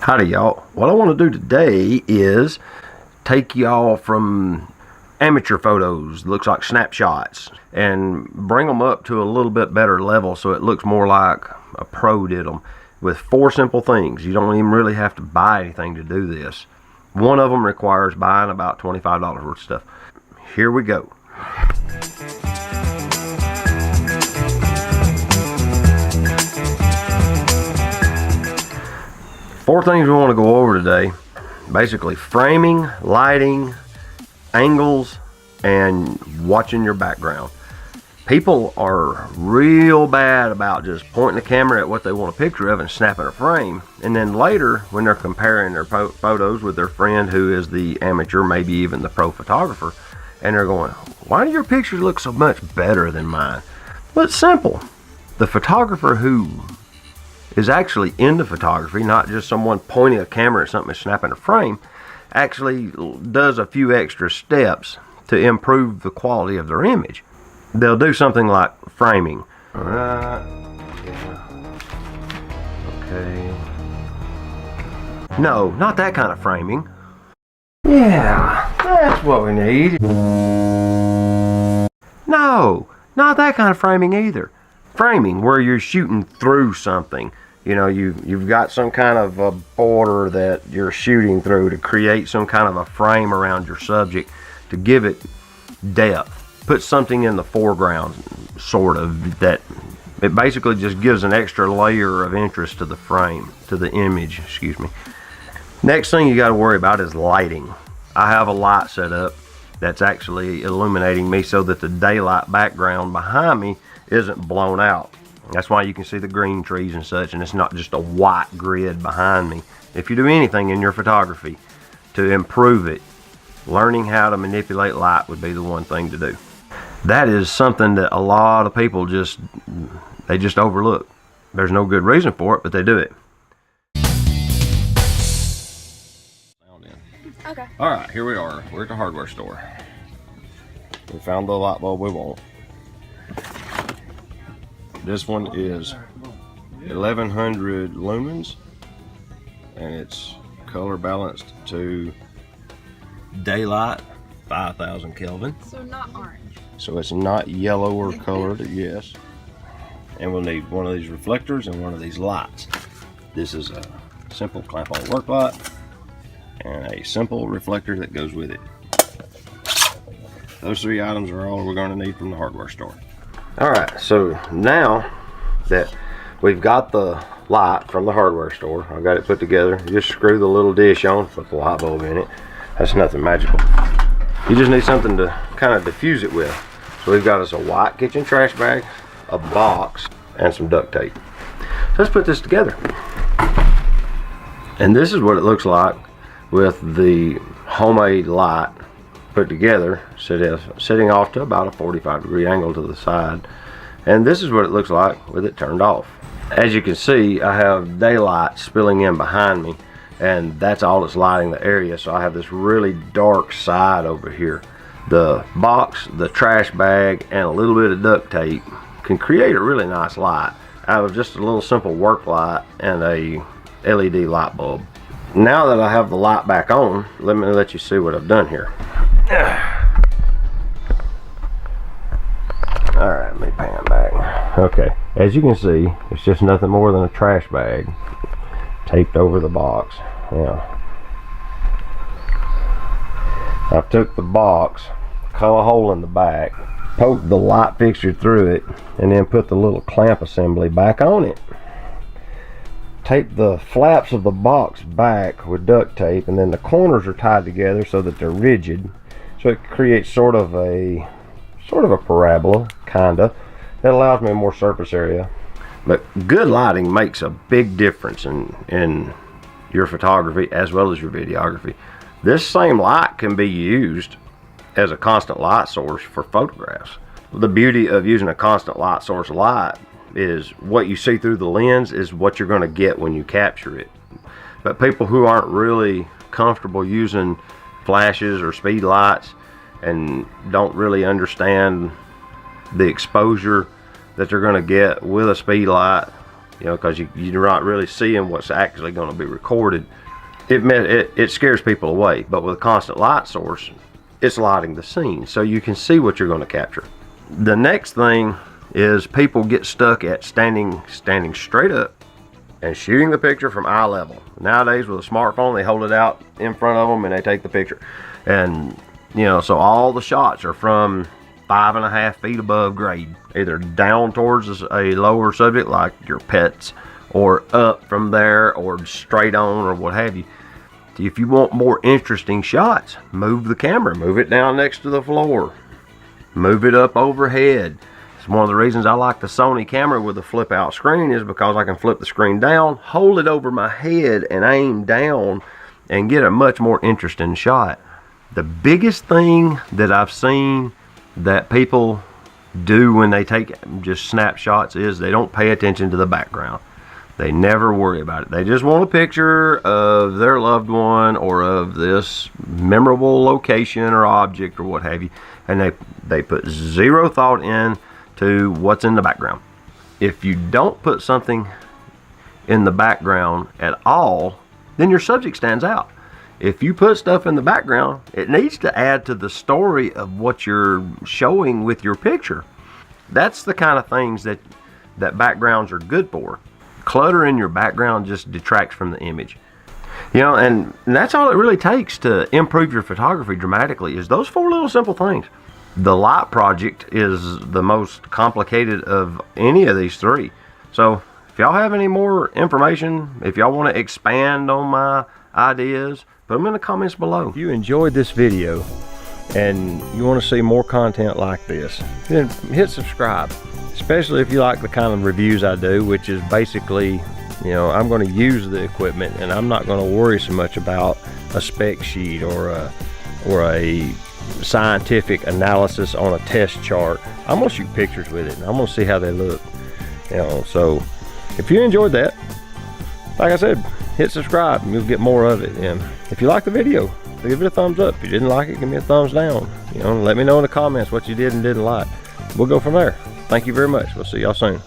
Howdy y'all. What I want to do today is take y'all from amateur photos, looks like snapshots, and bring them up to a little bit better level so it looks more like a pro did them with 4 simple things. You don't even really have to buy anything to do this. One of them requires buying about $25 worth of stuff. Here we go. Four things we want to go over today. Basically framing, lighting, angles, and watching your background. People are real bad about just pointing the camera at what they want a picture of and snapping a frame. And then later, when they're comparing their photos with their friend who is the amateur, maybe even the pro photographer, and they're going, why do your pictures look so much better than mine? Well, it's simple. The photographer who is actually into photography, not just someone pointing a camera at something and snapping a frame, actually does a few extra steps to improve the quality of their image. They'll do something like framing. Alright, yeah, okay. No, not that kind of framing. Yeah, that's what we need. No, not that kind of framing either. Framing where you're shooting through something. You know, you've got some kind of a border that you're shooting through to create some kind of a frame around your subject to give it depth. Put something in the foreground, sort of, that it basically just gives an extra layer of interest to the frame, to the image, excuse me. Next thing you got to worry about is lighting. I have a light set up that's actually illuminating me so that the daylight background behind me isn't blown out. That's why you can see the green trees and such, and it's not just a white grid behind me. If you do anything in your photography to improve it, learning how to manipulate light would be the one thing to do. That is something that a lot of people just overlook. There's no good reason for it, but they do it. Okay. Alright, here we are. We're at the hardware store. We found the light bulb we want. This one is 1100 lumens, and it's color balanced to daylight 5000 Kelvin. So not orange. So it's not yellow or colored, yes. And we'll need one of these reflectors and one of these lights. This is a simple clamp-on work light and a simple reflector that goes with it. Those 3 items are all we're going to need from the hardware store. Alright, so now that we've got the light from the hardware store, I've got it put together. You just screw the little dish on, put the light bulb in it. That's nothing magical. You just need something to kind of diffuse it with. So we've got us a white kitchen trash bag, a box, and some duct tape. So let's put this together. And this is what it looks like with the homemade light put together, sitting off to about a 45-degree angle to the side. And this is what it looks like with it turned off. As you can see, I have daylight spilling in behind me, and that's all that's lighting the area. So I have this really dark side over here. The box, the trash bag, and a little bit of duct tape can create a really nice light out of just a little simple work light and a LED light bulb. Now that I have the light back on, let me let you see what I've done here. Alright, let me pan back. Okay, as you can see, it's just nothing more than a trash bag taped over the box. Now, I took the box, cut a hole in the back, poked the light fixture through it, and then put the little clamp assembly back on it. Tape the flaps of the box back with duct tape, and then the corners are tied together so that they're rigid. So it creates sort of a parabola, kinda. That allows me more surface area. But good lighting makes a big difference in your photography as well as your videography. This same light can be used as a constant light source for photographs. The beauty of using a constant light source light is what you see through the lens is what you're going to get when you capture it. But people who aren't really comfortable using flashes or speed lights and don't really understand the exposure that they're going to get with a speed light you know, because you're not really seeing what's actually going to be recorded. It scares people away. But with a constant light source, it's lighting the scene, so you can see what you're going to capture. The next thing is people get stuck at standing straight up and shooting the picture from eye level. Nowadays with a smartphone, they hold it out in front of them and they take the picture. And you know, so all the shots are from 5.5 feet above grade, either down towards a lower subject like your pets, or up from there, or straight on, or what have you. If you want more interesting shots, move the camera, move it down next to the floor, move it up overhead. It's one of the reasons I like the Sony camera with the flip out screen, is because I can flip the screen down, hold it over my head and aim down and get a much more interesting shot. The biggest thing that I've seen that people do when they take just snapshots is they don't pay attention to the background. They never worry about it. They just want a picture of their loved one or of this memorable location or object or what have you, and they put zero thought in to what's in the background. If you don't put something in the background at all, then your subject stands out. If you put stuff in the background, it needs to add to the story of what you're showing with your picture. That's the kind of things that backgrounds are good for. Clutter in your background just detracts from the image. You know, and that's all it really takes to improve your photography dramatically, is those 4 little simple things. The light project is the most complicated of any of these 3. So if y'all have any more information, if y'all want to expand on my ideas, put them in the comments below. If you enjoyed this video and you want to see more content like this, then hit subscribe. Especially if you like the kind of reviews I do, which is basically, you know, I'm going to use the equipment and I'm not going to worry so much about a spec sheet or a scientific analysis on a test chart. I'm going to shoot pictures with it and I'm going to see how they look. You know, so if you enjoyed that, like I said, hit subscribe and you'll get more of it. And if you like the video, give it a thumbs up. If you didn't like it, give me a thumbs down. You know, let me know in the comments what you did and didn't like. We'll go from there. Thank you very much. We'll see y'all soon.